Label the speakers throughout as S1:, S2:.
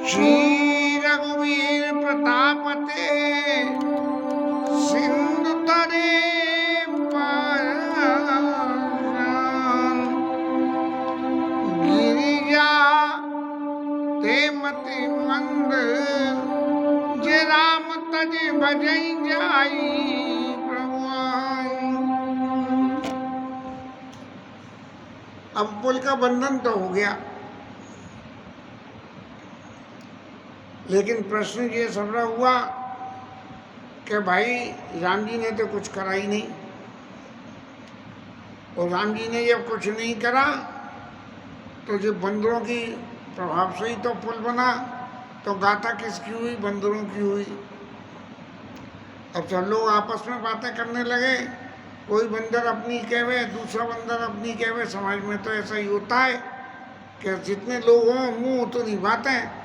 S1: श्री रघुवीर प्रतापते सिंधु तरे गिरिजा ते मति मंद जे राम तज भजई जाई प्रभु। अब पुल का बंधन तो हो गया, लेकिन प्रश्न ये सबरा हुआ कि भाई राम जी ने तो कुछ करा ही नहीं, और राम जी ने जब कुछ नहीं करा तो जो बंदरों की प्रभाव से ही तो पुल बना, तो गाथा किसकी हुई? बंदरों की हुई। अब सब लोग आपस में बातें करने लगे, कोई बंदर अपनी कहवे, दूसरा बंदर अपनी कहवे। समाज में तो ऐसा ही होता है कि जितने लोग हों मुंह उतनी बातें।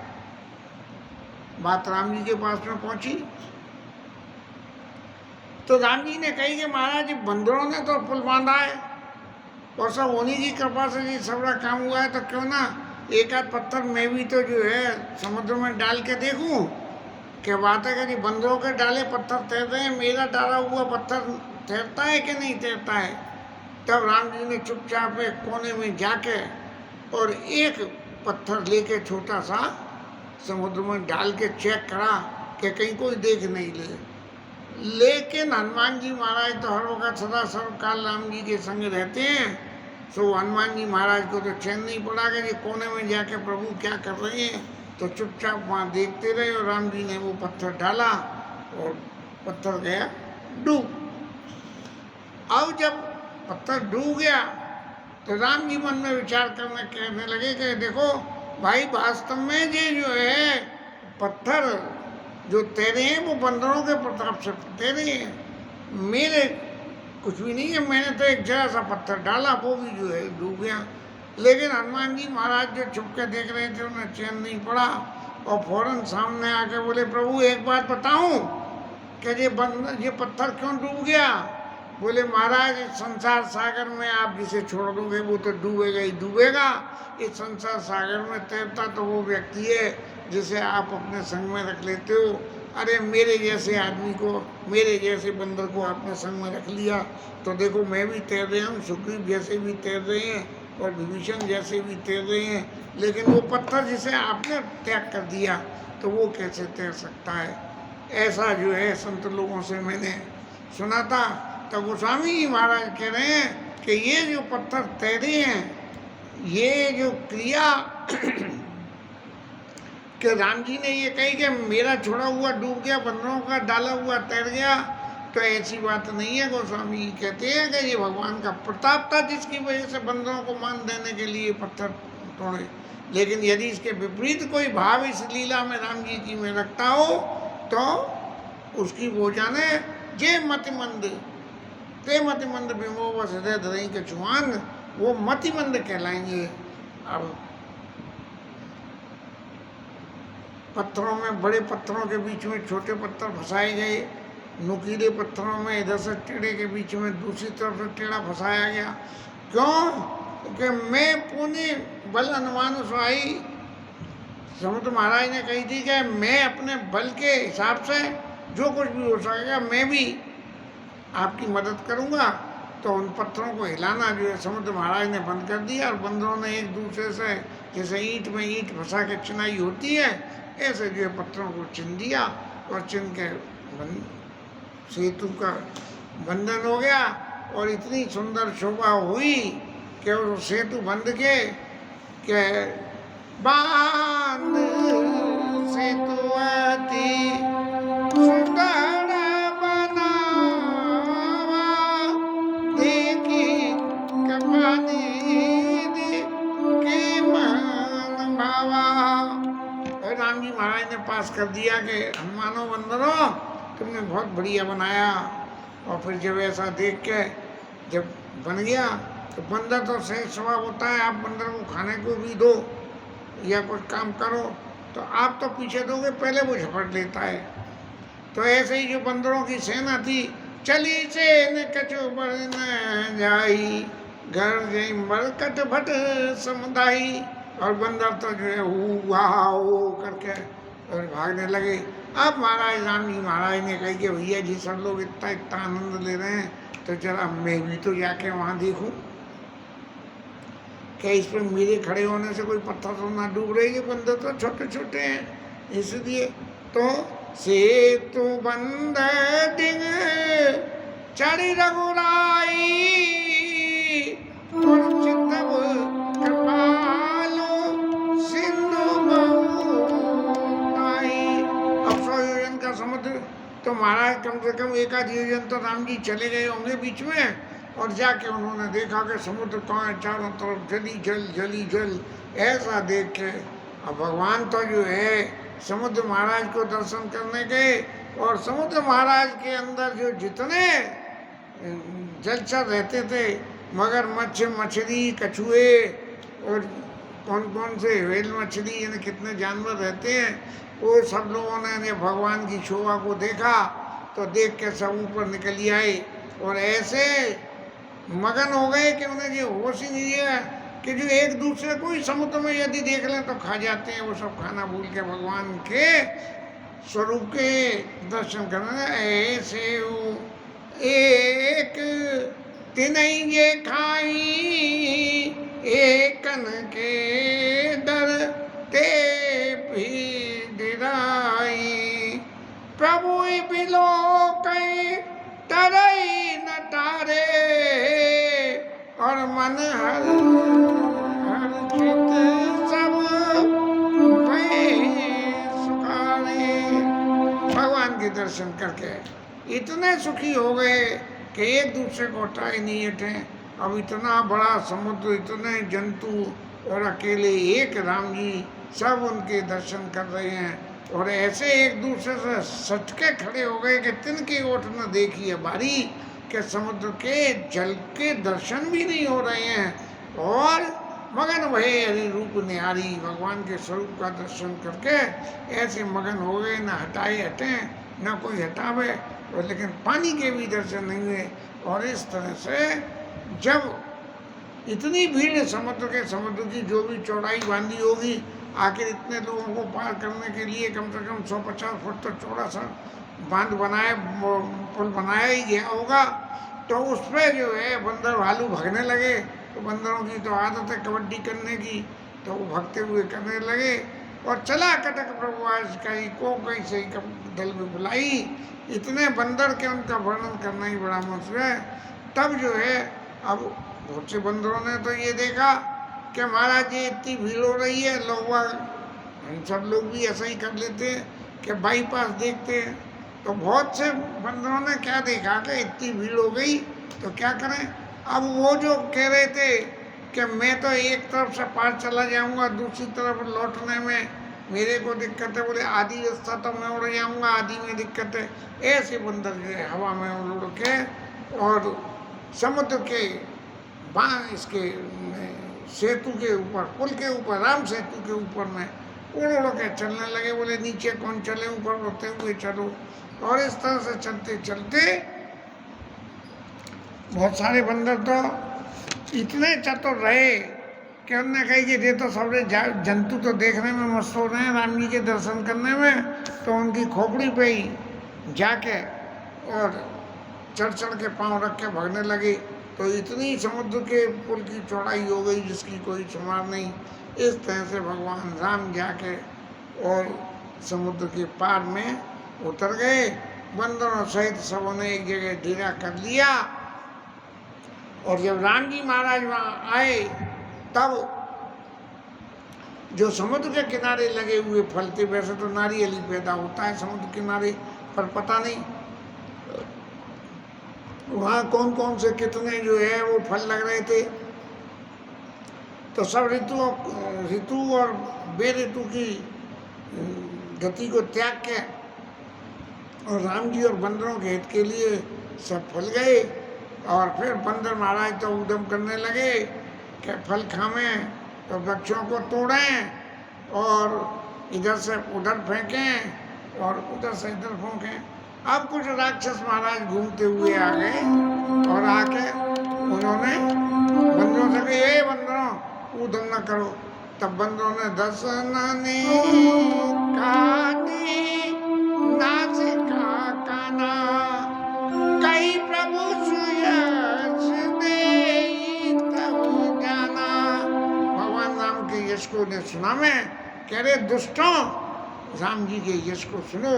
S1: बात राम जी के पास में पहुंची तो राम जी ने कही कि महाराज बंदरों ने तो पुल बांधा है और सब उन्हीं की कृपा से जी सबरा काम हुआ है, तो क्यों ना एक आध पत्थर मैं भी तो जो है समुद्र में डाल के देखूं। क्या बात है कि जी बंदरों के डाले पत्थर तैर रहे हैं, मेरा डाला हुआ पत्थर तैरता है कि नहीं तैरता है? तब राम जी ने चुपचाप एक कोने में जाके और एक पत्थर लेके छोटा सा समुद्र में डाल के चेक करा कि कहीं कोई देख नहीं ले। लेकिन हनुमान जी महाराज तो हर वक्त सदा सर्वकाल राम जी के संग रहते हैं, सो हनुमान जी महाराज को तो चैन नहीं पड़ा कि ये कोने में जाके प्रभु क्या कर रहे हैं, तो चुपचाप वहाँ देखते रहे और राम जी ने वो पत्थर डाला और पत्थर गया डूब। अब जब पत्थर डूब गया तो राम जी मन में विचार करने कहने लगे कि देखो भाई वास्तव में ये जो है पत्थर जो तैरे हैं वो बंदरों के प्रताप से तैरे हैं, मेरे कुछ भी नहीं है। मैंने तो एक जरा सा पत्थर डाला, वो भी जो है डूब गया। लेकिन हनुमान जी महाराज जो छुप के देख रहे थे उन्हें चैन नहीं पड़ा और फौरन सामने आके बोले प्रभु एक बात बताऊं कि ये पत्थर क्यों डूब गया? बोले महाराज संसार सागर में आप जिसे छोड़ दोगे वो तो डूबेगा ही डूबेगा। इस संसार सागर में तैरता तो वो व्यक्ति है जिसे आप अपने संग में रख लेते हो। अरे मेरे जैसे आदमी को, मेरे जैसे बंदर को आपने संग में रख लिया, तो देखो मैं भी तैर रहा हूँ, सुग्रीव जैसे भी तैर रहे हैं और विभीषण जैसे भी तैर रहे हैं, लेकिन वो पत्थर जिसे आपने त्याग कर दिया तो वो कैसे तैर सकता है? ऐसा जो है संत लोगों से मैंने सुना था। तो गोस्वामी जी महाराज कह रहे हैं कि ये जो पत्थर तैरे हैं, ये जो क्रिया कि राम जी ने ये कही कि मेरा छोड़ा हुआ डूब गया, बंदरों का डाला हुआ तैर गया, तो ऐसी बात नहीं है। गोस्वामी जी कहते हैं कि ये भगवान का प्रताप था जिसकी वजह से बंदरों को मान देने के लिए पत्थर तोड़े। लेकिन यदि इसके विपरीत कोई भाव इस लीला में राम जी की में रखता हो तो उसकी वो जाने जे मतिमंद ते मतिमंद बिमो व हृदय धरई के चुहान, वो मतिमंद कहलाएंगे। अब पत्थरों में, बड़े पत्थरों के बीच में छोटे पत्थर फंसाए गए, नुकीले पत्थरों में इधर से टेढ़े के बीच में दूसरी तरफ से टेढ़ा फंसाया गया। क्यों? क्योंकि मैं पुण्य बल अनुमान सुहाई, समुद्र महाराज ने कही थी कि मैं अपने बल के हिसाब से जो कुछ भी हो सकेगा मैं भी आपकी मदद करूंगा। तो उन पत्थरों को हिलाना जो है समुद्र महाराज ने बंद कर दिया और बंदरों ने एक दूसरे से जैसे ईंट में ईंट फंसा के चिनाई होती है, ऐसे जो है पत्थरों को चिन दिया और चिन के सेतु का बंधन हो गया। और इतनी सुंदर शोभा हुई कि उस सेतु बंध के बांध सेतु अति सुंदर बनावा, देखी कपानी के मन भावा। राम जी महाराज ने पास कर दिया कि हनुमानों बंदरों तुमने बहुत बढ़िया बनाया। और फिर जब ऐसा देख के जब बन गया तो बंदर तो सही स्वभाव होता है, आप बंदर को खाने को भी दो या कुछ काम करो तो आप तो पीछे दोगे, पहले वो झपट लेता है। तो ऐसे ही जो बंदरों की सेना थी, चली सेन कछु बड़ न जाई, घर गई मरकट भट समुदाई। और बंदर तो जो है हु करके भागने लगे। अब महाराज राम जी महाराज ने कही कि भैया जी सब लोग इतना इतना आनंद ले रहे हैं तो जरा मैं भी तो जाके वहाँ देखूं, क्या इस पर मेरे खड़े होने से कोई पत्थर तो ना डूब रहे, ये बंदर तो छोटे छोटे हैं। इसलिए तो सेतु बंद डिग चढ़ी रघुराई, कृपालु सिंधु बहुताई। अब 100 योजन का समुद्र तो महाराज कम से कम 1 आध योजन तो राम जी चले गए होंगे बीच में, और जाके उन्होंने देखा कि समुद्र कहाँ है, चारों तरफ जली जल जली जल। ऐसा देख के अब भगवान तो जो है समुद्र महाराज को दर्शन करने गए, और समुद्र महाराज के अंदर जो जितने जलचर रहते थे, मगरमच्छ, मछली, कछुए और कौन कौन से व्हेल मछली, यानी कितने जानवर रहते हैं, वो सब लोगों ने भगवान की शोभा को देखा तो देख के सब ऊपर निकल आए, और ऐसे मगन हो गए कि उन्हें ये होश ही नहीं है कि जो एक दूसरे को ही समुद्र में यदि देख लें तो खा जाते हैं। वो सब खाना भूल के भगवान के स्वरूप के दर्शन करना। ऐसे एक तिनई ये खाई, एकन के डर ते भी डिराई, प्रभु बिलो कई तरई न तारे, और मन हर चित सब सुखारे। भगवान के दर्शन करके इतने सुखी हो गए कि एक दूसरे को हटाए नहीं हटे। अब इतना बड़ा समुद्र, इतने जंतु, और अकेले एक राम जी सब उनके दर्शन कर रहे हैं, और ऐसे एक दूसरे से सटके खड़े हो गए कि तिनकी ओट न देखी है बारी, के समुद्र के जल के दर्शन भी नहीं हो रहे हैं, और मगन भये हरि रूप निहारी। भगवान के स्वरूप का दर्शन करके ऐसे मगन हो गए, न हटाए हटे न कोई हटावे, और लेकिन पानी के भी दर्शन नहीं हुए। और इस तरह से जब इतनी भीड़ समुद्र की जो भी चौड़ाई बांधी होगी, आखिर इतने लोगों को पार करने के लिए कम से कम 150 फुट तो चौड़ा सा बांध बनाए, पुल बनाया ही गया होगा। तो उस पर जो है बंदर भालू भागने लगे। तो बंदरों की तो आदत है कबड्डी करने की, तो वो भागते हुए करने लगे, और चला कटक प्रभु आज कहीं को कहीं सही दल में बुलाई। इतने बंदर के उनका वर्णन करना ही बड़ा मुश्किल है। तब जो है अब बहुत से बंदरों ने तो ये देखा कि महाराज ये इतनी भीड़ हो रही है, लोग हम सब लोग भी ऐसा ही कर लेते हैं कि बाईपास देखते हैं। तो बहुत से बंदरों ने क्या देखा कि इतनी भीड़ हो गई तो क्या करें। अब वो जो कह रहे थे कि मैं तो एक तरफ से पार चला जाऊंगा, दूसरी तरफ लौटने में मेरे को दिक्कत है, बोले आधी रास्ता तो मैं उड़ जाऊंगा, आधी में दिक्कत है। ऐसे बंदर जो है हवा में उड़ के और समुद्र के इसके सेतु के ऊपर, पुल के ऊपर, राम सेतु के ऊपर में उड़ के चलने लगे। बोले नीचे कौन चले, ऊपर होते हुए चलो। और इस तरह से चलते चलते बहुत सारे बंदर तो इतने चतुर रहे कि उन्होंने कही कि ये तो सारे जंतु तो देखने में मस्त हो रहे हैं, राम जी के दर्शन करने में, तो उनकी खोपड़ी पे ही जाके और चढ़ चढ़ के पाँव रख के भागने लगे। तो इतनी समुद्र के पुल की चौड़ाई हो गई जिसकी कोई शुमार नहीं। इस तरह से भगवान राम जाके और समुद्र के पार में उतर गए। बंदरों सहित सबों ने एक जगह डेरा कर लिया। और जब राम जी महाराज वहाँ आए तब जो समुद्र के किनारे लगे हुए फल थे, वैसे तो नारियल ही पैदा होता है समुद्र किनारे, पर पता नहीं वहाँ कौन कौन से कितने जो है वो फल लग रहे थे। तो सब ऋतु और बेऋतु की गति को त्याग के और राम जी और बंदरों के हित के लिए सब फल गए। और फिर बंदर महाराज तो उद्यम करने लगे कि फल खावें तो वृक्षों को तोड़ें और इधर से उधर फेंकें और उधर से इधर फेंकें। अब कुछ राक्षस महाराज घूमते हुए आ गए और आके उन्होंने बंदरों से कहा, ये बंदरों उद्यम न करो। तब बंदरों ने 10 नाने काटे सुना मैं, कह रहे दुष्टों राम जी के यश को सुनो,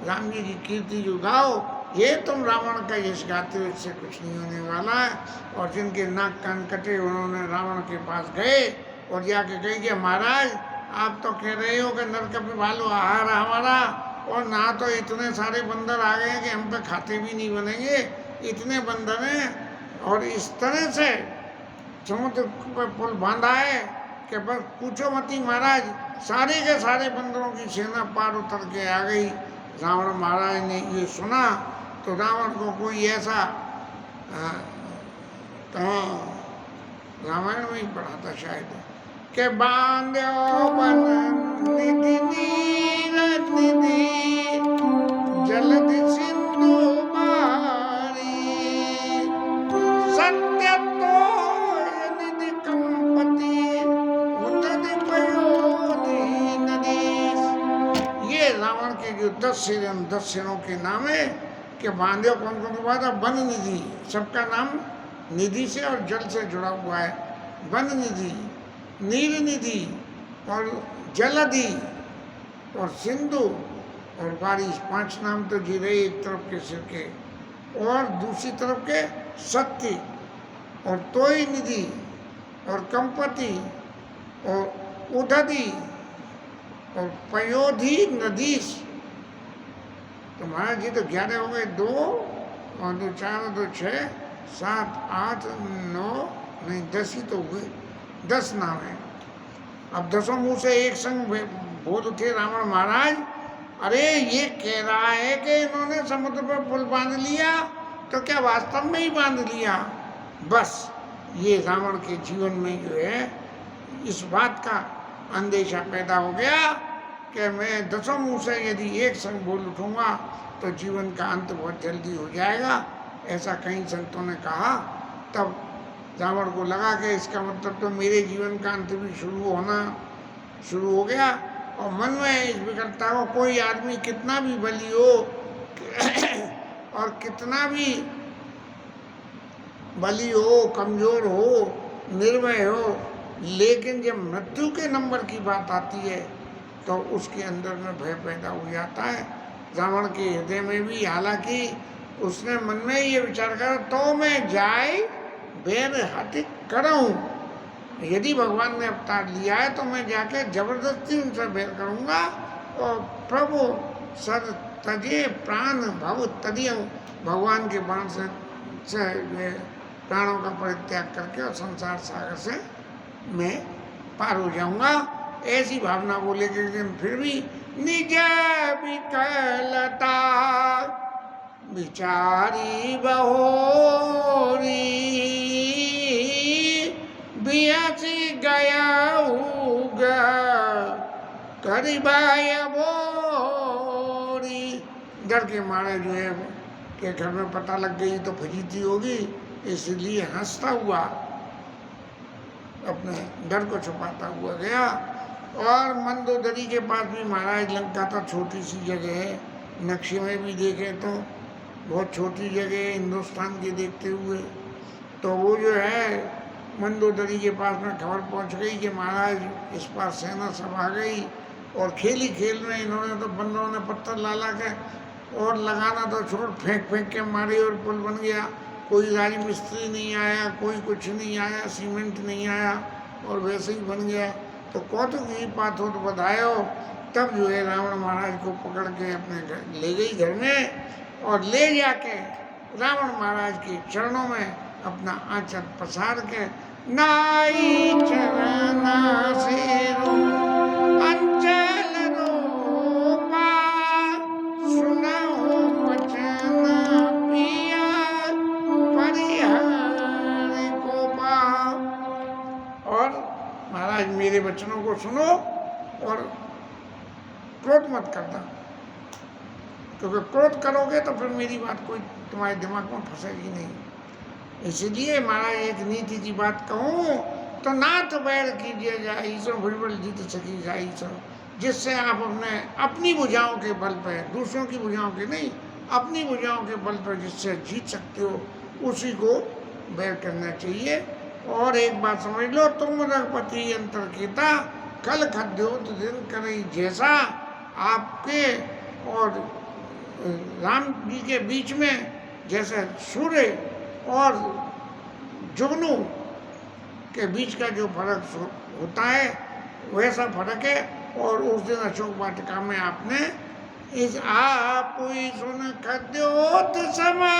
S1: राम जी की कीर्ति जो गाओ, ये तुम रावण का यश गाते हो, इससे कुछ नहीं होने वाला है। और जिनके नाक कान कटे उन्होंने रावण के पास गए और जाके कही कि महाराज आप तो कह रहे हो कि नरक पे भालो आहार हमारा, और ना तो इतने सारे बंदर आ गए कि हम पे खाते भी नहीं बनेंगे, इतने बंदर हैं, और इस तरह से समुद्र पर पुल बांधा है कि बस पूछो मत ही महाराज, सारे के सारे बंदरों की सेना पार उतर के आ गई। रावण महाराज ने ये सुना तो रावण को कोई ऐसा कहाँ रामायण में ही पढ़ा था शायद, के बांध्यो बन निधि नीरज निधि जलधि सिंधु बारी, सत्य तो निधि कंपति उदधि पयोधि नदी। ये रावण के जो 10 सिरों के नाम है कि बांध्यो कौन कौन को बात है, वन निधि, सबका नाम निधि से और जल से जुड़ा हुआ है, वन निधि, नील निधि और जलधि और सिंधु और बारिश, 5 नाम तो जी रहे एक तरफ के सिर के, और दूसरी तरफ के सत्य और तोय निधि और कंपति और उदधि और पयोधि नदीश। तो महाराज जी तो 11 हो गए, 2 और 2 4 2 6 7 8 9 नहीं 10 ही तो हुए, 10 नाम है। अब 10 मुंह से एक संग बोल उठे रावण महाराज, अरे ये कह रहा है कि इन्होंने समुद्र पर पुल बांध लिया, तो क्या वास्तव में ही बांध लिया? बस ये रावण के जीवन में जो है इस बात का अंदेशा पैदा हो गया कि मैं 10 मुंह से यदि एक संग बोल उठूंगा तो जीवन का अंत बहुत जल्दी हो जाएगा, ऐसा कई संतों ने कहा। तब रावण को लगा कि इसका मतलब तो मेरे जीवन का अंत भी शुरू हो गया, और मन में इस विकटता को, कोई आदमी कितना भी बली हो और कितना भी बली हो, कमजोर हो, निर्भय हो, लेकिन जब मृत्यु के नंबर की बात आती है तो उसके अंदर में भय पैदा हो जाता है। रावण के हृदय में भी, हालांकि उसने मन में ये विचार करा, तो मैं जाए बैर हट करूं, यदि भगवान ने अवतार लिया है तो मैं जाके जबरदस्ती उनसे बैर करूंगा, और प्रभु सर तजे प्राण भव तदियं, भगवान के बाण से प्राणों का परित्याग करके और संसार सागर से मैं पार हो जाऊंगा, ऐसी भावना को लेकर। लेकिन फिर भी निज विकलता विचारी बहोरी, बियासी गया होगा करीबाया बोरी। डर के मारे जो है कि घर में पता लग गई तो फजीती होगी, इसलिए हंसता हुआ अपने डर को छुपाता हुआ गया। और मंदोदरी के पास भी महाराज, लंका तो छोटी सी जगह है, नक्शे में भी देखें तो बहुत छोटी जगह है हिंदुस्तान के देखते हुए। तो वो जो है मंदोदरी के पास में खबर पहुंच गई कि महाराज इस पार सेना सब आ गई, और खेल में इन्होंने तो बंदरों ने पत्थर ला के और लगाना तो छोड़, फेंक के मारे और पुल बन गया। कोई राजमिस्त्री नहीं आया, कोई कुछ नहीं आया, सीमेंट नहीं आया, और वैसे ही बन गया। तो कौतुक की बात हो तो बधायो। तब जो है रावण महाराज को पकड़ के अपने घर ले गई घर में, और ले जाके रावण महाराज के चरणों में अपना आंचल पसार के, नाई चरना सेरू अंचल रूपा, सुनहु वचन पिया परिहरि कोपा। और महाराज मेरे वचनों को सुनो और क्रोध मत करना, क्योंकि क्रोध करोगे तो फिर मेरी बात कोई तुम्हारे दिमाग में फंसेगी नहीं। इसलिए महाराज एक नीति की बात कहूँ तो नाथ बैर कीजिए जाई सो भुजबल जीत सकी जाई सो, जिससे आप अपनी भुजाओं के बल पर, दूसरों की भुजाओं के नहीं, अपनी भुजाओं के बल पर जिससे जीत सकते हो उसी को बैर करना चाहिए। और एक बात समझ लो, तुम रघुपति अंतर कीता कल खद्योत दिन करई जैसा, आपके और राम जी के बीच में जैसे सूर्य और जुगनू के बीच का जो फर्क होता है वैसा फर्क है। और उस दिन अशोक वाटिका में आपने इस आप सुन खद्योत समा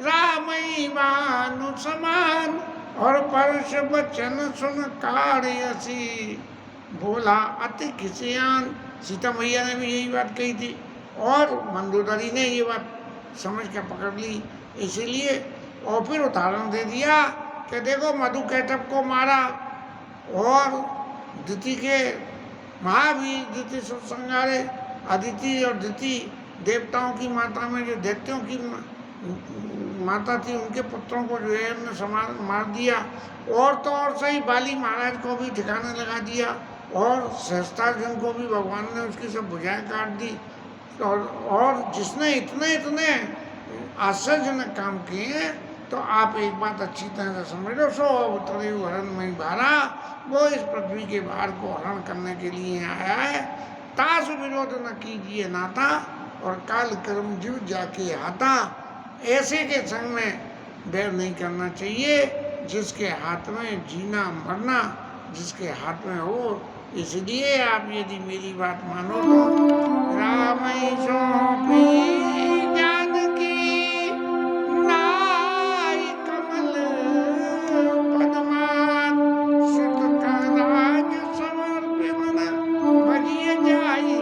S1: रामई बानु समान, और परश बचन सुन कार्यसी बोला अति खिसियान। सीता मैया ने भी यही बात कही थी और मंदोदरी ने ये बात समझ के पकड़ ली इसीलिए। और फिर उदाहरण दे दिया कि देखो मधु कैटभ को मारा और दिति के महावीर दिति संगारे, अदिति और दिति देवताओं की माता में जो दैत्यों की माता थी उनके पुत्रों को जो है उन्होंने मार दिया। और तो और सही बाली महाराज को भी ठिकाने लगा दिया और सहस्त्रार्जुन को भी भगवान ने उसकी सब भुजाएं काट दी। और जिसने इतने इतने आश्चर्यजनक काम किए हैं, तो आप एक बात अच्छी तरह से समझ लो, सो अवतरे हरण में भारा, वो इस पृथ्वी के भार को हरण करने के लिए आया है। तास विरोध न कीजिए नाता, और काल कर्म जीव जाके आता। ऐसे के संग में बैर नहीं करना चाहिए जिसके हाथ में जीना मरना जिसके हाथ में हो। इसलिए आप यदि मेरी बात मानो तो राम सौंपी जानकी नाई कमल पद्मान, सुत का राज समर्प्य मन भजिए जाई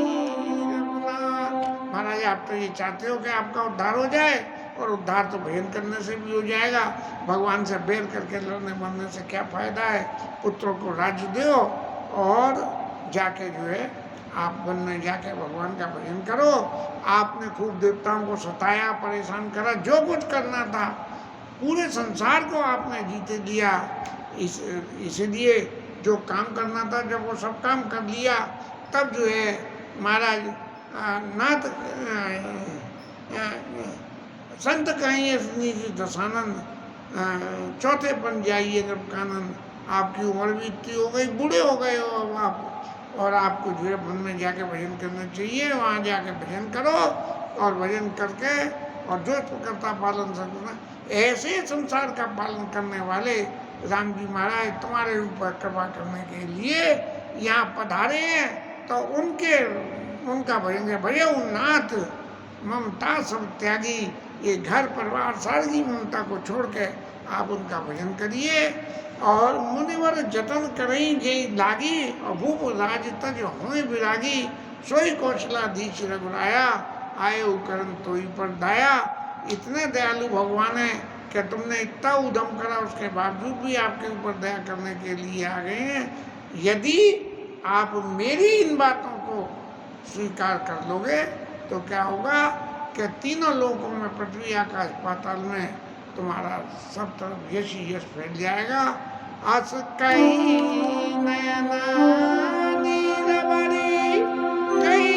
S1: रघुनाथ। महाराज आप तो ये चाहते हो कि आपका उद्धार हो जाए, और उद्धार तो भजन करने से भी हो जाएगा। भगवान से बैर करके लड़ने मरने से क्या फायदा है। पुत्रों को राज्य दो और जाके जो है आप वन में जाके भगवान का भजन करो। आपने खूब देवताओं को सताया, परेशान करा, जो कुछ करना था पूरे संसार को आपने जीते दिया। इसलिए जो काम करना था जब वो सब काम कर लिया, तब जो है महाराज नाथ संत कहिए दशानंद, चौथे पन जाइए जब कानन। आपकी उम्र भी इतनी हो गई, बूढ़े हो गए हो अब आप, और आपको जो है वन में जाके भजन करना चाहिए। वहाँ जाके भजन करो और भजन करके और जो करता पालन सकना। ऐसे संसार का पालन करने वाले राम जी महाराज तुम्हारे ऊपर कृपा करने के लिए यहाँ पधारे हैं, तो उनका भजन है। भैया नाथ ममता सब त्यागी, ये घर परिवार सारी ममता को छोड़ के आप उनका भजन करिए। और मुनिवर जतन करई जे लागी, और भूप राज तज होए विरागी, सोई कौशलाधीश रघुराया, आए करण तोई पर दाया। इतने दयालु भगवान है कि तुमने इतना उद्यम करा, उसके बावजूद भी आपके ऊपर दया करने के लिए आ गए हैं। यदि आप मेरी इन बातों को स्वीकार कर लोगे तो क्या होगा कि तीनों लोकों में, पृथ्वी आकाश पाताल में तुम्हारा सब तरफ यश ही यश फैल जाएगा। अस कई नयना नीरवरी, कई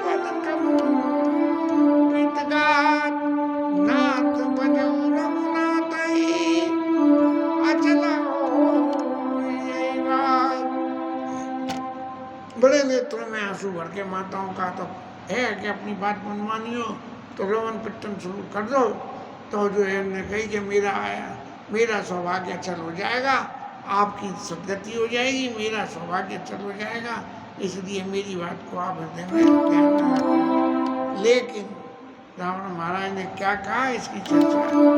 S1: पद कमृतगात, नाथ बजौ रघुनाथई, अचला होई बात। बड़े नेत्रों में आंसू भर के माताओं का तो है कि अपनी बात मनमानी हो तो रोवन पिट्टन शुरू कर दो, तो जो है हमने कही कि मेरा सौभाग्य अचल हो जाएगा, आपकी सदगति हो जाएगी, मेरा सौभाग्य अचल हो जाएगा। इसलिए मेरी बात को आप हृदय में ध्यान में रखें। लेकिन रावण महाराज ने क्या कहा, इसकी चर्चा कल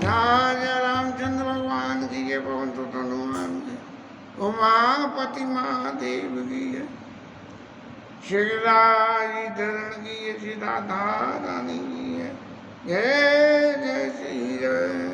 S1: राजा रामचंद्र भगवान की जय, पवन सुत हनुमान की, उमापति महादेव की जय, श्री धरण की जय, श्री राधा रानी की जय, जय जय श्री जय।